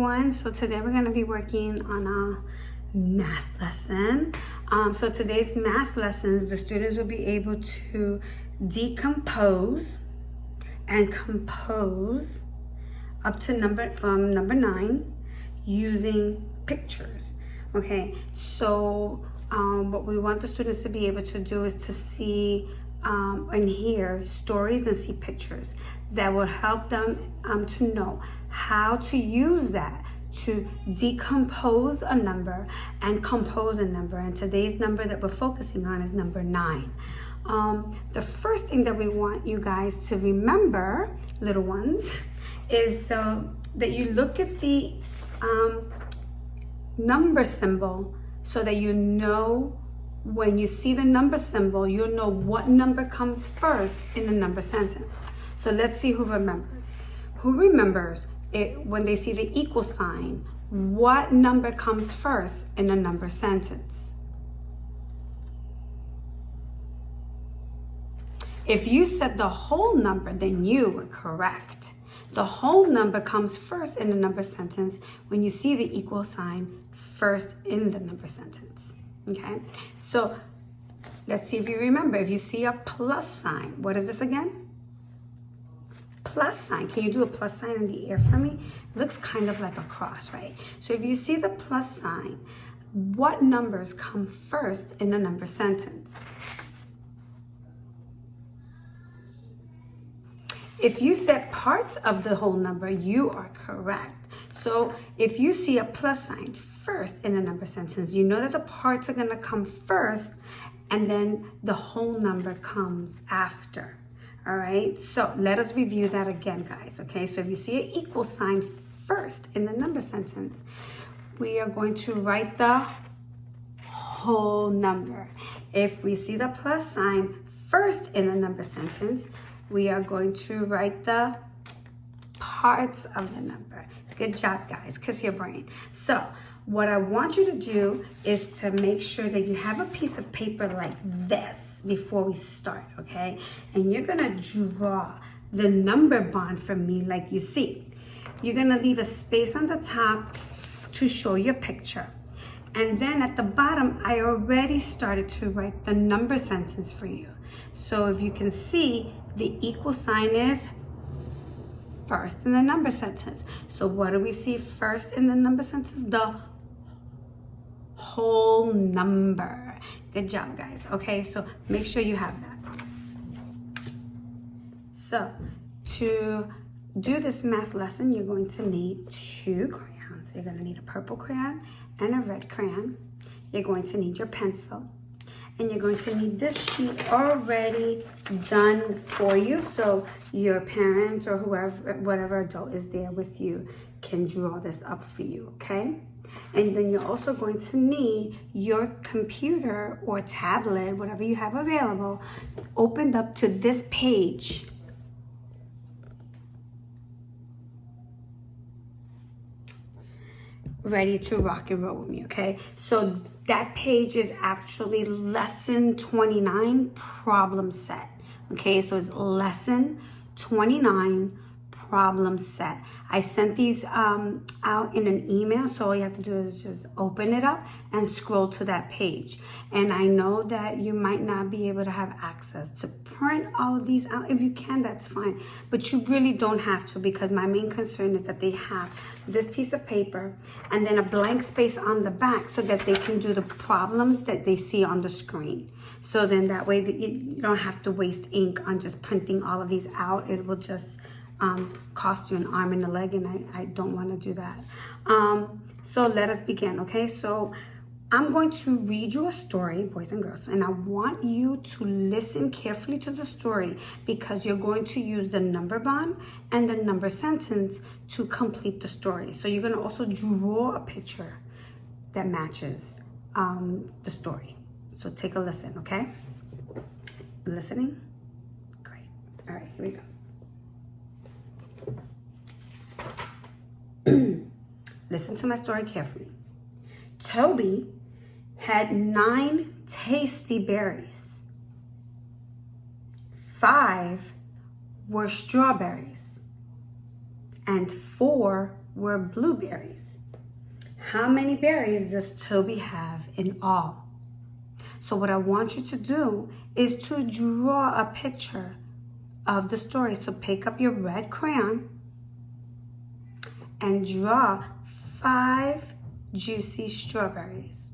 everyone. So today we're going to be working on a math lesson. So today's math lessons, the students will be able to decompose and compose up to from number 9 using pictures. Okay, so what we want the students to be able to do is to see and hear stories and see pictures that will help them to know how to use that to decompose a number and compose a number. And today's number that we're focusing on is number 9. The first thing that we want you guys to remember, little ones, is that you look at the number symbol so that you know when you see the number symbol, you'll know what number comes first in the number sentence. So let's see who remembers. Who remembers it when they see the equal sign? What number comes first in a number sentence? If you said the whole number, then you were correct. The whole number comes first in the number sentence when you see the equal sign first in the number sentence. Okay, so let's see if you remember. If you see a plus sign, what is this again? Plus sign. Can you do a plus sign in the air for me? It looks kind of like a cross, right? So if you see the plus sign, what numbers come first in a number sentence? If you said parts of the whole number, you are correct. So if you see a plus sign first in a number sentence, you know that the parts are going to come first and then the whole number comes after. All right, so let us review that again, guys. Okay, so if you see an equal sign first in the number sentence, we are going to write the whole number. If we see the plus sign first in the number sentence, we are going to write the parts of the number. Good job, guys. Kiss your brain. So what I want you to do is to make sure that you have a piece of paper like this before we start, okay? And you're gonna draw the number bond for me like you see. You're gonna leave a space on the top to show your picture. And then at the bottom, I already started to write the number sentence for you. So if you can see, the equal sign is first in the number sentence. So what do we see first in the number sentence? The whole number. Good job, guys. Okay, so make sure you have that. So to do this math lesson, you're going to need 2 crayons. You're going to need a purple crayon and a red crayon. You're going to need your pencil. And you're going to need this sheet already done for you, so your parents or whoever, whatever adult is there with you, can draw this up for you, okay? And then you're also going to need your computer or tablet, whatever you have available, opened up to this page. Ready to rock and roll with me, okay? So that page is actually lesson 29 problem set, okay? So it's lesson 29 problem set. I sent these out in an email, so all you have to do is just open it up and scroll to that page. And I know that you might not be able to have access to print all of these out. If you can, that's fine, but you really don't have to, because my main concern is that they have this piece of paper and then a blank space on the back so that they can do the problems that they see on the screen. So then that way that you don't have to waste ink on just printing all of these out. It will just cost you an arm and a leg, and I don't want to do that. So let us begin, okay? So I'm going to read you a story, boys and girls, and I want you to listen carefully to the story, because you're going to use the number bond and the number sentence to complete the story. So you're going to also draw a picture that matches the story. So take a listen, okay? Listening? Great. All right, here we go. Listen to my story carefully. Toby had 9 tasty berries. 5 were strawberries. and 4 were blueberries. How many berries does Toby have in all? So what I want you to do is to draw a picture of the story. So pick up your red crayon and draw 5 juicy strawberries.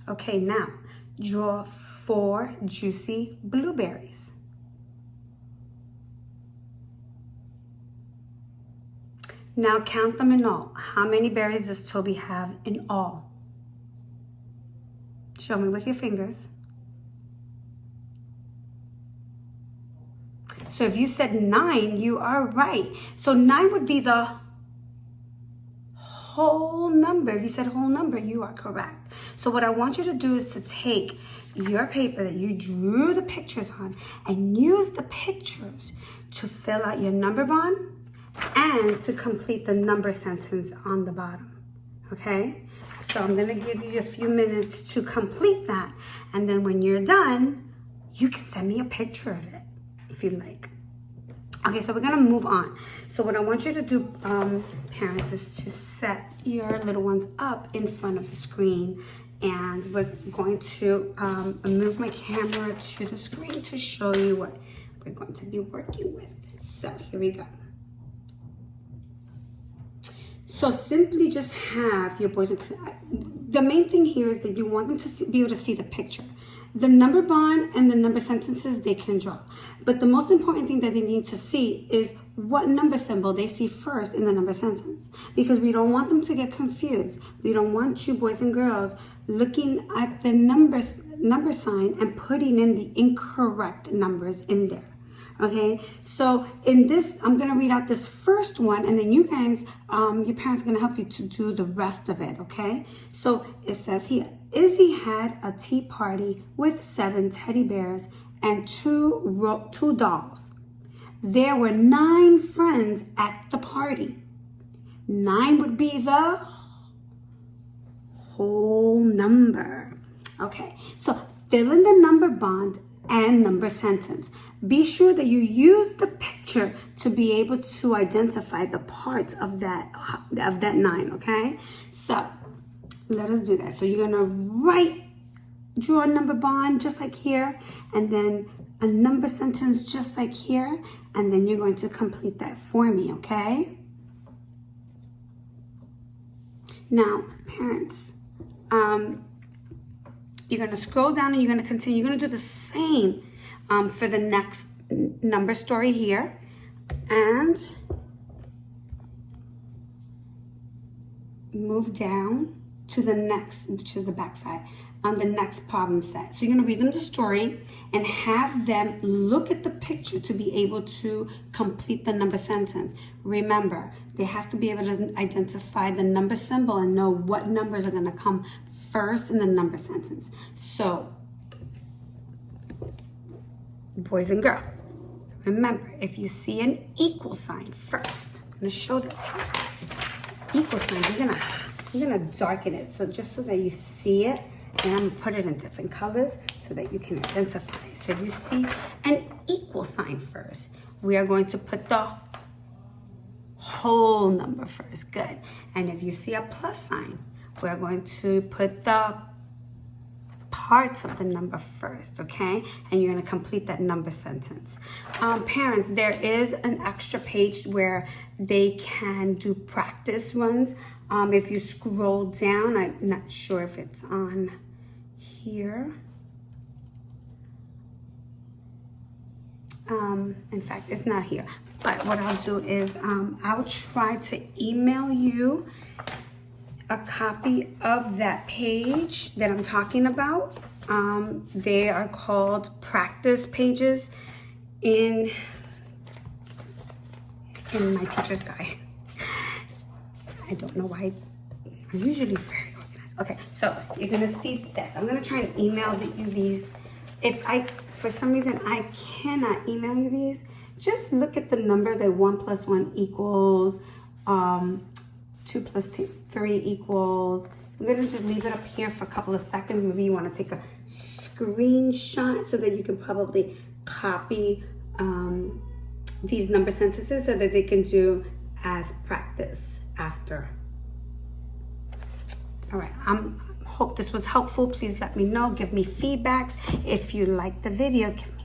Okay, now draw 4 juicy blueberries. Now count them in all. How many berries does Toby have in all? Show me with your fingers. So if you said 9, you are right. So 9 would be the whole number. If you said whole number, you are correct. So what I want you to do is to take your paper that you drew the pictures on and use the pictures to fill out your number bond and to complete the number sentence on the bottom. Okay? So I'm going to give you a few minutes to complete that. And then when you're done, you can send me a picture of it if you like. Okay, so we're going to move on. So what I want you to do, parents, is to set your little ones up in front of the screen. And we're going to move my camera to the screen to show you what we're going to be working with. So here we go. So simply just have your boys, the main thing here is that you want them to be able to see the picture. The number bond and the number sentences they can draw. But the most important thing that they need to see is what number symbol they see first in the number sentence. Because we don't want them to get confused. We don't want you boys and girls looking at the number sign and putting in the incorrect numbers in there. Okay, so in this, I'm going to read out this first one, and then you guys, your parents are going to help you to do the rest of it, okay? So it says here, Izzy had a tea party with 7 teddy bears and 2 dolls. There were 9 friends at the party. 9 would be the whole number. Okay, so fill in the number bond and number sentence. Be sure that you use the picture to be able to identify the parts of that 9, okay? So let us do that. So you're gonna draw a number bond just like here, and then a number sentence just like here, and then you're going to complete that for me, okay? Now, parents, you're going to scroll down and you're going to continue. You're going to do the same for the next number story here. And move down to the next, which is the back side, on the next problem set. So you're going to read them the story and have them look at the picture to be able to complete the number sentence. Remember, they have to be able to identify the number symbol and know what numbers are going to come first in the number sentence. So, boys and girls, remember, if you see an equal sign first, I'm going to show that to you. Equal sign, you're gonna darken it so just so that you see it, and I'm gonna put it in different colors so that you can identify it. So if you see an equal sign first, we are going to put the whole number first. Good. And if you see a plus sign, we're going to put the parts of the number first, okay? And you're going to complete that number sentence. Parents, there is an extra page where they can do practice runs. If you scroll down, I'm not sure if it's on here. In fact, it's not here. But what I'll do is I'll try to email you a copy of that page that I'm talking about. They are called practice pages in my teacher's guide. I don't know why. I'm usually very organized. Okay, so you're gonna see this. I'm gonna try and email you these. If for some reason I cannot email you these, just look at the number that 1 + 1 equals 2 + 3 equals. So I'm gonna just leave it up here for a couple of seconds. Maybe you wanna take a screenshot so that you can probably copy these number sentences so that they can do as practice after. All right, hope this was helpful. Please let me know, give me feedbacks. If you like the video, give